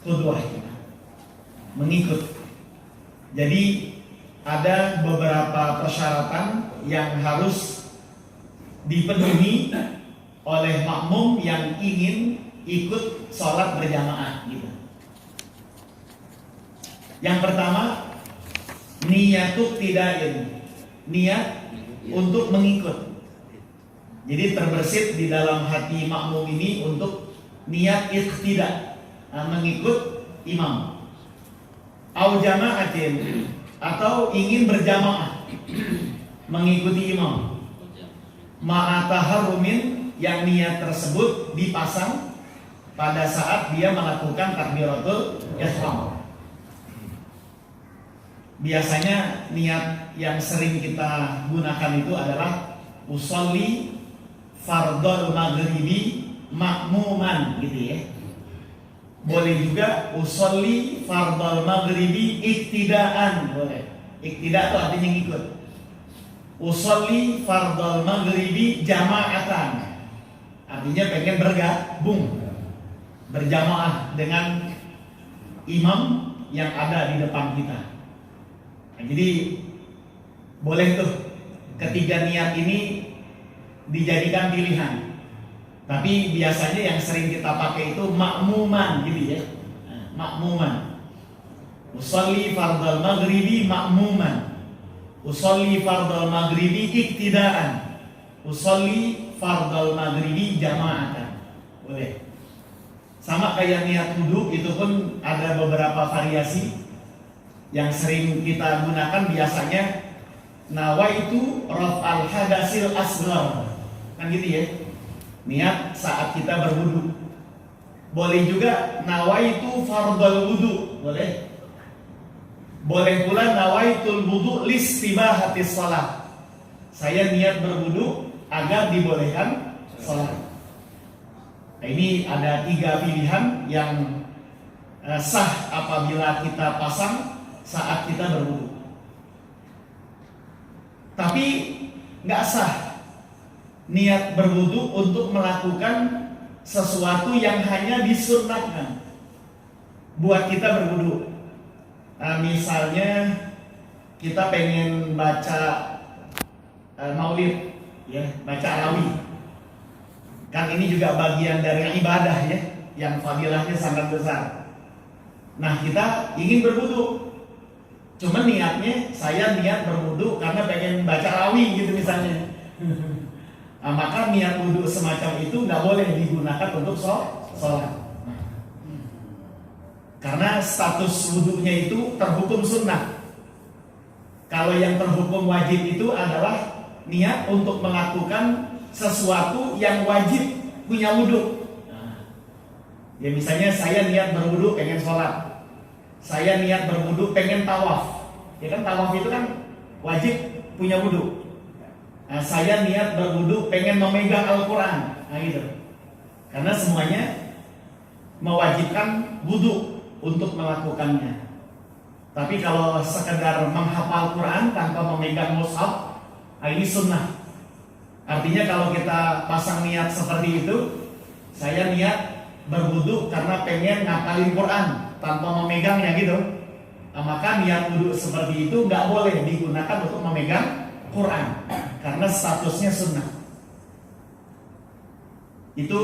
qudwah, mengikut. Jadi ada beberapa persyaratan yang harus dipenuhi oleh makmum yang ingin ikut sholat berjamaah gitu. Yang pertama, niyatuk tidain, niat untuk mengikut. Jadi terbersit di dalam hati makmum ini untuk niat iqtida, mengikut imam. Au jama'atin, atau ingin berjamaah mengikuti imam. Ma'ataharumin, yang niat tersebut dipasang pada saat dia melakukan takbiratul ihram. Biasanya niat yang sering kita gunakan itu adalah usolli fardhol maghribi makmuman gitu ya. Boleh juga usolli fardhol maghribi iktidaan, boleh. Iktida itu artinya ngikut. Usolli fardhol maghribi jama'atan, artinya pengen bergabung, berjamaah dengan imam yang ada di depan kita. Nah, jadi boleh tuh ketiga niat ini dijadikan pilihan. Tapi biasanya yang sering kita pakai itu makmuman gitu ya. Makmuman. Usolli fardhal maghribi makmuman. Usolli fardhal maghribi iktidaan. Usolli fardhal maghribi jama'atan. Boleh. Sama kayak niat wudu, itu pun ada beberapa variasi. Yang sering kita gunakan biasanya nawaitu raf'al hadasil asghar, kan gitu ya. Niat saat kita berwudu. Boleh juga nawaitu fardhal wudu, boleh. Boleh pula nawaitul wudu listibahatis shalah. Saya niat berwudu agar dibolehkan salat. Nah, ini ada 3 pilihan yang sah apabila kita pasang saat kita berwudu. Tapi nggak sah niat berwudu untuk melakukan sesuatu yang hanya disunnahkan buat kita berwudu. Misalnya kita pengen baca maulid, ya, baca arawi. Kan ini juga bagian dari ibadah ya, yang fadilahnya sangat besar. Nah, kita ingin berwudu. Cuman niatnya saya niat berwudu karena pengen baca rawi gitu misalnya. Nah, maka niat wudu semacam itu nggak boleh digunakan untuk sholat. Karena status wudunya itu terhukum sunnah. Kalau yang terhukum wajib itu adalah niat untuk melakukan sesuatu yang wajib punya wudu. Ya misalnya saya niat berwudu pengen sholat. Saya niat berwudu pengen tawaf. Ya kan tawaf itu kan wajib punya wudu. Nah, saya niat berwudu pengen memegang Al-Quran. Nah gitu. Karena semuanya mewajibkan wudu untuk melakukannya. Tapi kalau sekedar menghafal Quran tanpa memegang mushaf, nah ini sunnah. Artinya kalau kita pasang niat seperti itu, saya niat berwudu karena pengen ngapalin Quran tanpa memegangnya gitu. Nah, maka niat wudu seperti itu nggak boleh digunakan untuk memegang Quran karena statusnya sunnah. Itu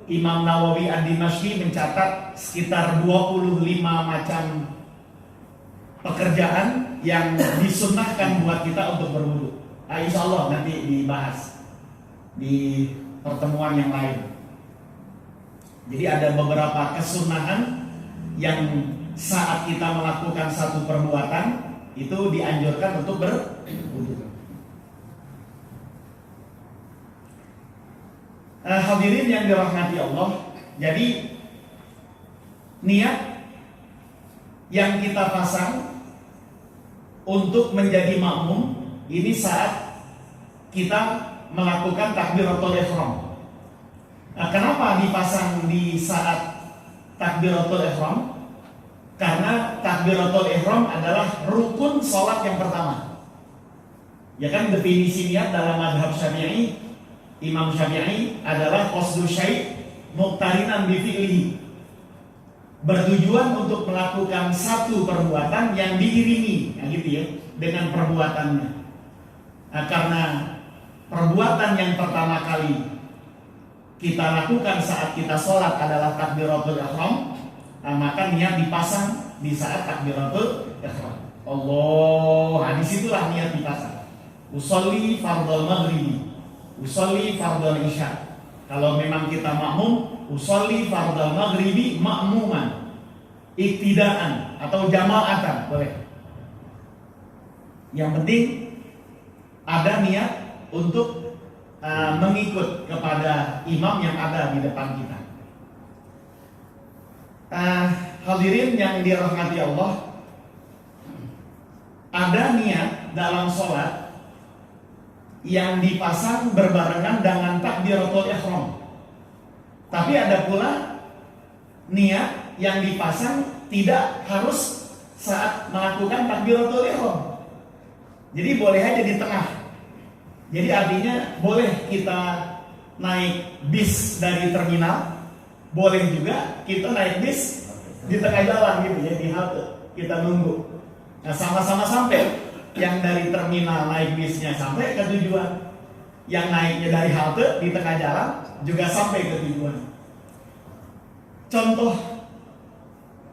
Imam Nawawi Ad-Dimashqi mencatat sekitar 25 macam pekerjaan yang disunnahkan buat kita untuk berwudu. Nah, insya Allah nanti dibahas di pertemuan yang lain. Jadi ada beberapa kesunahan yang saat kita melakukan satu perbuatan itu dianjurkan untuk berwudu. Hadirin yang dirahmati Allah, jadi niat yang kita pasang untuk menjadi makmum ini saat kita melakukan takbiratul ihram. Nah, kenapa dipasang di saat takbiratul ihram? Karena takbiratul ihram adalah rukun sholat yang pertama. Ya kan, definisi niat dalam mazhab Syafi'i, Imam Syafi'i adalah qasdu syai' muqtarinan bi fi'lihi. bertujuan untuk melakukan satu perbuatan yang diiringi, nah gitu ya, dengan perbuatannya. Nah, karena perbuatan yang pertama kali kita lakukan saat kita sholat adalah takbiratul ihram, nah, maka niat dipasang di saat takbiratul ihram. Allah, disitulah niat dipasang. Usolli fardhal maghrib, usolli fardhal isya. Kalau memang kita makmum, usolli fardhal maghribi makmuman, iktidaan atau jamaatan boleh. Yang penting ada niat untuk mengikut kepada imam yang ada di depan kita. Hadirin yang dirahmati Allah, ada niat dalam sholat yang dipasang berbarengan dengan takbiratul ihram. Tapi ada pula niat yang dipasang tidak harus saat melakukan takbiratul ihram. Jadi boleh aja di tengah. Jadi artinya boleh kita naik bis dari terminal, boleh juga kita naik bis di tengah jalan gitu ya, di halte kita nunggu. Nah, sama-sama sampai. Yang dari terminal naik bisnya sampai ke tujuan, yang naiknya dari halte di tengah jalan juga sampai ke tujuan. Contoh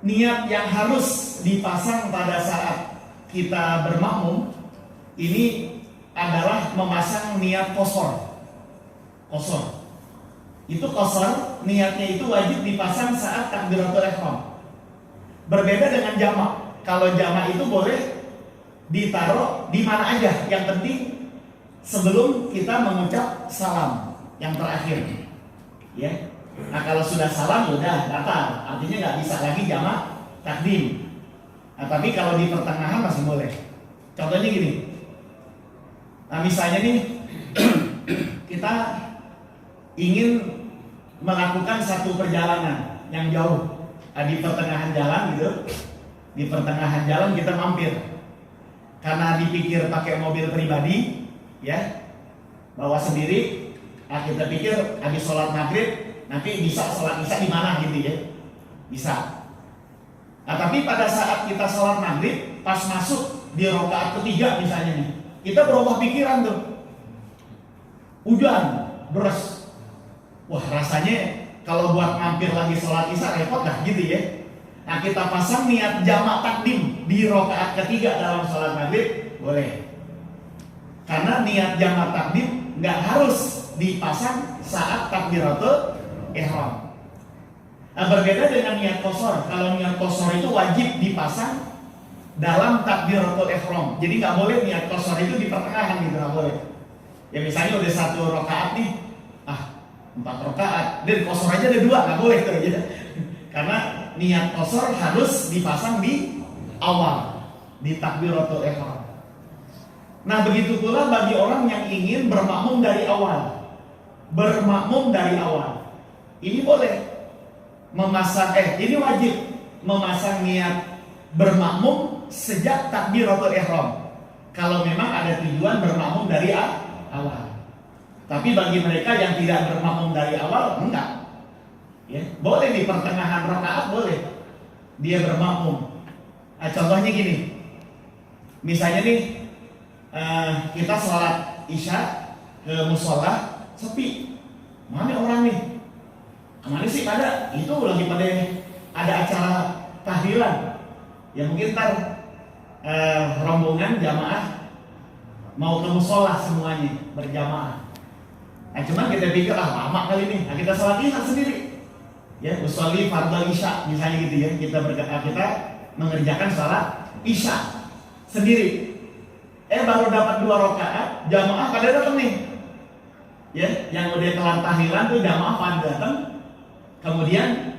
niat yang harus dipasang pada saat kita bermakmum ini adalah memasang niat qashar. Qashar itu qashar, niatnya itu wajib dipasang saat takbiratul ihram. Berbeda dengan jamak. Kalau jamak itu boleh ditaruh di mana aja, yang penting sebelum kita mengucap salam yang terakhir, ya. Nah, kalau sudah salam udah batal, artinya nggak bisa lagi jamak takdim. Nah, tapi kalau di pertengahan masih boleh. Contohnya gini, nah misalnya nih kita ingin melakukan satu perjalanan yang jauh, nah, di pertengahan jalan gitu, di pertengahan jalan kita mampir. Karena dipikir pakai mobil pribadi, ya, bawa sendiri. Nah, kita pikir habis sholat maghrib nanti bisa sholat isya di mana gitu ya, bisa. Nah, tapi pada saat kita sholat maghrib, pas masuk di rakaat ketiga misalnya nih, kita berubah pikiran tuh, hujan deras. Wah, rasanya kalau buat mampir lagi sholat isya repot dah gitu ya. Nah, kita pasang niat jamak takdim di rakaat ketiga dalam sholat maghrib, boleh. Karena niat jamak takdim nggak harus dipasang saat takbiratul ihram. Nah, berbeda dengan niat qashar. Kalau niat qashar itu wajib dipasang dalam takbiratul ihram. Jadi nggak boleh niat qashar itu di pertengahan gitu, nggak boleh. Ya misalnya udah 1 rakaat nih, 4 rakaat, dan qashar aja ada 2, nggak boleh tuh gitu. Karena niat qashar harus dipasang di awal, di takbiratul ihram. Nah, begitu pula bagi orang yang ingin bermakmum dari awal. Bermakmum dari awal, ini boleh memasang, ini wajib memasang niat bermakmum sejak takbiratul ihram. Kalau memang ada tujuan bermakmum dari awal. Tapi bagi mereka yang tidak bermakmum dari awal, enggak. Ya, boleh di pertengahan rakaat boleh dia bermakmum. Nah, contohnya gini, misalnya nih kita sholat isya ke musola sepi, mana orang nih? Kemana sih pada? Itu lagi pada ada acara tahlilan. Ya mungkin ntar rombongan jamaah mau ke musola semuanya berjamaah. Nah, cuman kita pikir lama kali ini. Nah, kita sholat isya sendiri. Ya, usolli fardhal isya misalnya gitu ya, kita mengerjakan sholat isya sendiri. Baru dapat 2 rakaat, jamaah pada datang nih. Ya, yang udah kelar tahlilan tuh jamaah pada datang. Kemudian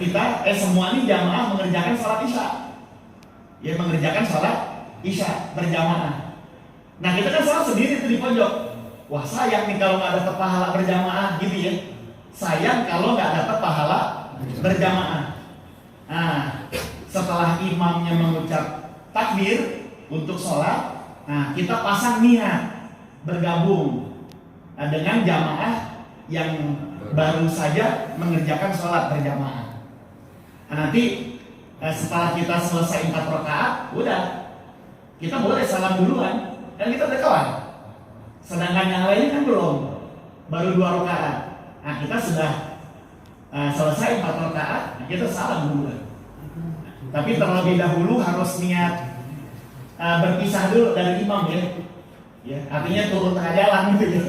kita semua nih jamaah mengerjakan sholat isya. Ya, mengerjakan sholat isya berjamaah. Nah, kita kan sholat sendiri tuh di pojok. Wah, sayang nih kalau nggak dapat pahala berjamaah gitu ya. Sayang kalau nggak dapat pahala berjamaah. Nah, setelah imamnya mengucap takbir untuk sholat, nah kita pasang niat bergabung dengan jamaah yang baru saja mengerjakan sholat berjamaah. Nah, nanti setelah kita selesai 4 rakaat, udah kita boleh salam duluan, kan kita udah kawan. Sedangkan yang lain kan belum, baru 2 rakaat. Nah, kita sudah selesai 4 rakaat, nah kita salam duluan. Tapi terlebih dahulu harus niat berpisah dulu dari imam ya. Ya, artinya turun tengah jalan gitu ya.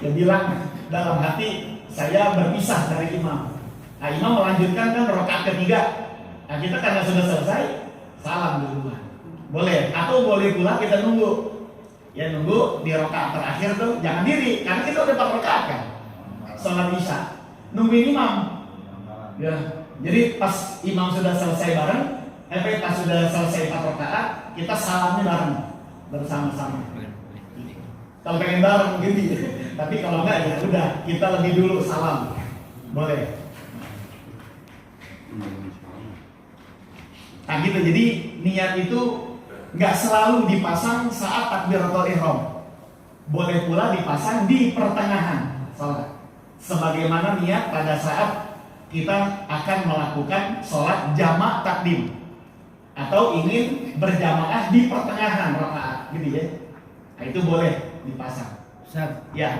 Dia bilang dalam hati saya berpisah dari imam. Nah, imam melanjutkan kan rakaat ketiga. Nah, kita karena sudah selesai salam duluan. Boleh, atau boleh pula kita nunggu. Ya nunggu di rakaat terakhir tuh jangan diri, karena kita udah 4 rakaat kan. Sholat isya. Nungguin imam. Ya. Jadi pas imam sudah selesai bareng, pas sudah selesai 4 rakaat, kita salamnya bareng bersama-sama. Kalau pengen bareng gitu. Tapi kalau enggak ya udah kita lebih dulu salam. Boleh. Nah gitu, jadi niat itu nggak selalu dipasang saat takbiratul ihram. Boleh pula dipasang di pertengahan sholat. Sebagaimana niat pada saat kita akan melakukan sholat jamak takdim atau ingin berjamaah di pertengahan rakaat, gitu ya. Nah, itu boleh dipasang. Ustaz, Ya.